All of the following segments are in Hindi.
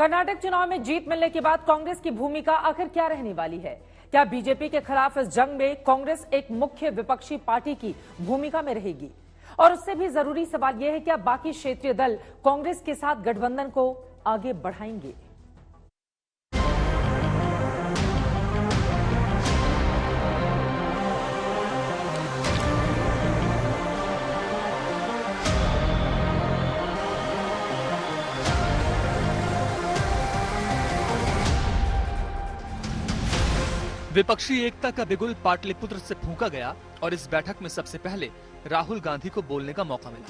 कर्नाटक चुनाव में जीत मिलने के बाद कांग्रेस की भूमिका आखिर क्या रहने वाली है? क्या बीजेपी के खिलाफ इस जंग में कांग्रेस एक मुख्य विपक्षी पार्टी की भूमिका में रहेगी? और उससे भी जरूरी सवाल यह है, क्या बाकी क्षेत्रीय दल कांग्रेस के साथ गठबंधन को आगे बढ़ाएंगे? विपक्षी एकता का बिगुल पाटलिपुत्र से फूंका गया और इस बैठक में सबसे पहले राहुल गांधी को बोलने का मौका मिला।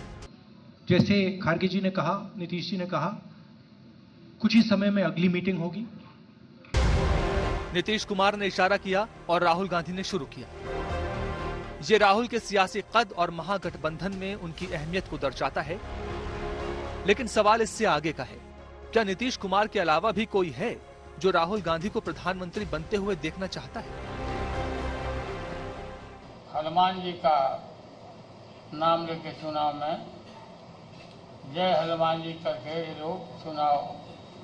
जैसे खारगे जी ने कहा, नीतीश जी ने कहा, कुछ ही समय में अगली मीटिंग होगी। नीतीश कुमार ने इशारा किया और राहुल गांधी ने शुरू किया। ये राहुल के सियासी कद और महागठबंधन में उनकी अहमियत को दर्शाता है। लेकिन सवाल इससे आगे का है, क्या नीतीश कुमार के अलावा भी कोई है जो राहुल गांधी को प्रधानमंत्री बनते हुए देखना चाहता है? हनुमान जी का नाम लेके चुनाव में जय हनुमान जी करके ये लोग चुनाव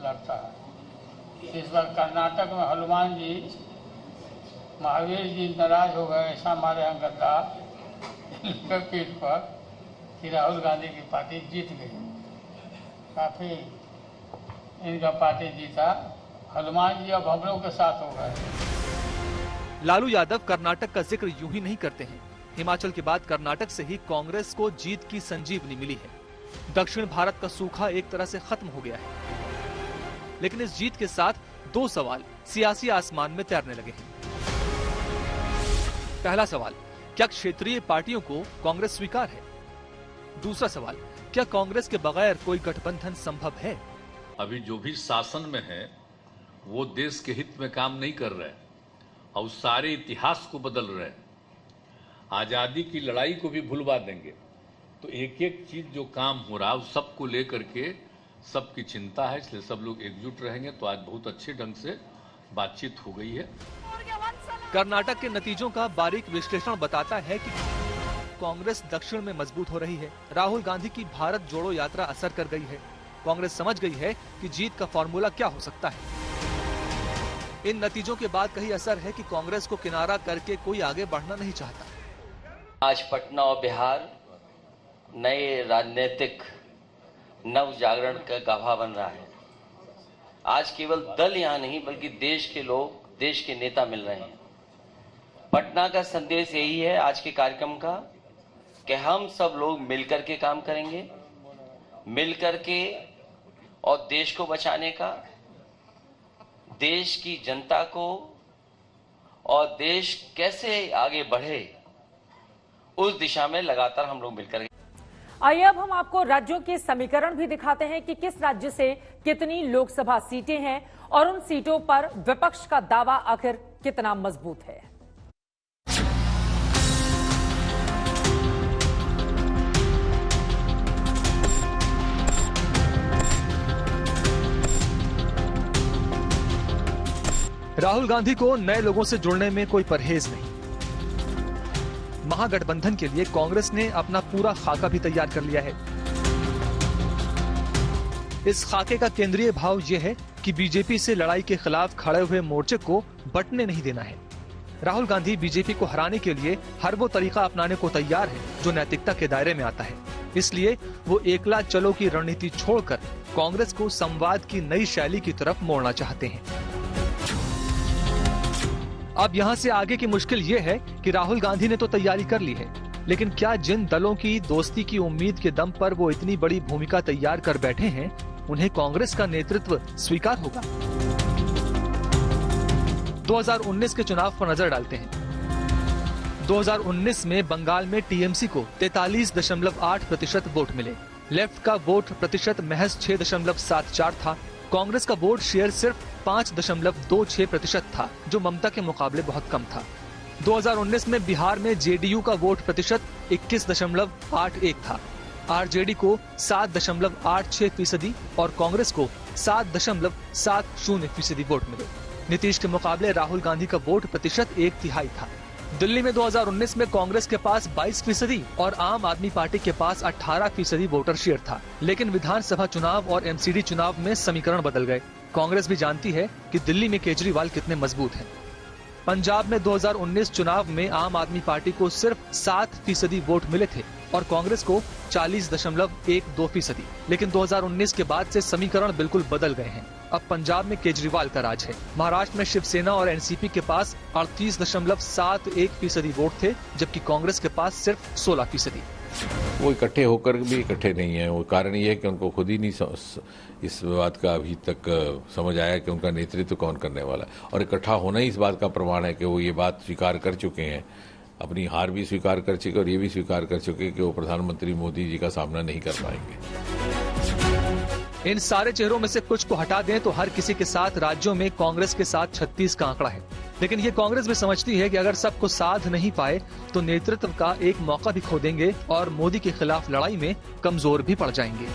लड़ता है। इस बार कर्नाटक में हनुमान जी, महावीर जी नाराज हो गए, ऐसा हमारे यहाँ गद्दार पीठ पर कि राहुल गांधी की पार्टी जीत गई। काफी इनका पार्टी जीता, हनुमान जी अब हम लोग के साथ हो गए। लालू यादव कर्नाटक का जिक्र यूं ही नहीं करते हैं। हिमाचल के बाद कर्नाटक से ही कांग्रेस को जीत की संजीवनी मिली है। दक्षिण भारत का सूखा एक तरह से खत्म हो गया है। लेकिन इस जीत के साथ दो सवाल सियासी आसमान में तैरने लगे हैं। पहला सवाल, क्या क्षेत्रीय पार्टियों को कांग्रेस स्वीकार है? दूसरा सवाल, क्या कांग्रेस के बगैर कोई गठबंधन संभव है? अभी जो भी शासन में है वो देश के हित में काम नहीं कर रहे और सारे इतिहास को बदल रहे हैं। आजादी की लड़ाई को भी भुलवा देंगे। तो एक एक चीज जो काम हो रहा है उस सबको लेकर के सबकी चिंता है, इसलिए सब लोग एकजुट रहेंगे। तो आज बहुत अच्छे ढंग से बातचीत हो गई है। कर्नाटक के नतीजों का बारीक विश्लेषण बताता है कि कांग्रेस दक्षिण में मजबूत हो रही है। राहुल गांधी की भारत जोड़ो यात्रा असर कर गई है। कांग्रेस समझ गई है कि जीत का फॉर्मूला क्या हो सकता है। इन नतीजों के बाद कहीं असर है कि कांग्रेस को किनारा करके कोई आगे बढ़ना नहीं चाहता। आज पटना और बिहार नए राजनीतिक नव जागरण का गाभा बन रहा है। आज केवल दल यहाँ नहीं बल्कि देश के लोग, देश के नेता मिल रहे हैं। पटना का संदेश यही है आज के कार्यक्रम का कि हम सब लोग मिलकर के काम करेंगे, मिलकर के, और देश को बचाने का, देश की जनता को, और देश कैसे आगे बढ़े उस दिशा में लगातार हम लोग मिलकर। आइए अब हम आपको राज्यों के समीकरण भी दिखाते हैं कि किस राज्य से कितनी लोकसभा सीटें हैं और उन सीटों पर विपक्ष का दावा आखिर कितना मजबूत है। राहुल गांधी को नए लोगों से जुड़ने में कोई परहेज नहीं। महागठबंधन के लिए कांग्रेस ने अपना पूरा खाका भी तैयार कर लिया है। इस खाके का केंद्रीय भाव यह है कि बीजेपी से लड़ाई के खिलाफ खड़े हुए मोर्चे को बंटने नहीं देना है। राहुल गांधी बीजेपी को हराने के लिए हर वो तरीका अपनाने को तैयार है जो नैतिकता के दायरे में आता है। इसलिए वो एकला चलो की रणनीति छोड़कर कांग्रेस को संवाद की नई शैली की तरफ मोड़ना चाहते हैं। अब यहाँ से आगे की मुश्किल ये है कि राहुल गांधी ने तो तैयारी कर ली है, लेकिन क्या जिन दलों की दोस्ती की उम्मीद के दम पर वो इतनी बड़ी भूमिका तैयार कर बैठे हैं, उन्हें कांग्रेस का नेतृत्व स्वीकार होगा? 2019 के चुनाव पर नजर डालते हैं। 2019 में बंगाल में टीएमसी को 43.8% वोट मिले। लेफ्ट का वोट प्रतिशत महज 6.74 था। कांग्रेस का वोट शेयर सिर्फ 5.26% था, जो ममता के मुकाबले बहुत कम था। 2019 में बिहार में जेडीयू का वोट प्रतिशत 21.81 था। आरजेडी को 7.86% और कांग्रेस को 7.70% वोट मिले। नीतीश के मुकाबले राहुल गांधी का वोट प्रतिशत 1/3 था। दिल्ली में 2019 में कांग्रेस के पास 22% और आम आदमी पार्टी के पास 18% वोटर शेयर था। लेकिन विधानसभा चुनाव और एमसीडी चुनाव में समीकरण बदल गए। कांग्रेस भी जानती है कि दिल्ली में केजरीवाल कितने मजबूत हैं। पंजाब में 2019 चुनाव में आम आदमी पार्टी को सिर्फ 7% वोट मिले थे और कांग्रेस को 40.12%। लेकिन 2019 के बाद से समीकरण बिल्कुल बदल गए हैं। अब पंजाब में केजरीवाल का राज है। महाराष्ट्र में शिवसेना और एनसीपी के पास 38.71% वोट थे, जबकि कांग्रेस के पास सिर्फ 16%। वो इकट्ठे होकर भी इकट्ठे नहीं है। वो कारण ये है कि उनको खुद ही नहीं इस बात का अभी तक समझ आया कि उनका नेतृत्व कौन करने वाला है, और इकट्ठा होना ही इस बात का प्रमाण है कि वो ये बात स्वीकार कर चुके हैं, अपनी हार भी स्वीकार कर चुके और ये भी स्वीकार कर चुके कि वो प्रधानमंत्री मोदी जी का सामना नहीं कर पाएंगे। इन सारे चेहरों में से कुछ को हटा दें तो हर किसी के साथ राज्यों में कांग्रेस के साथ 36 का आंकड़ा है। लेकिन ये कांग्रेस भी समझती है कि अगर सबको साध नहीं पाए तो नेतृत्व का एक मौका भी खो देंगे और मोदी के खिलाफ लड़ाई में कमजोर भी पड़ जाएंगे।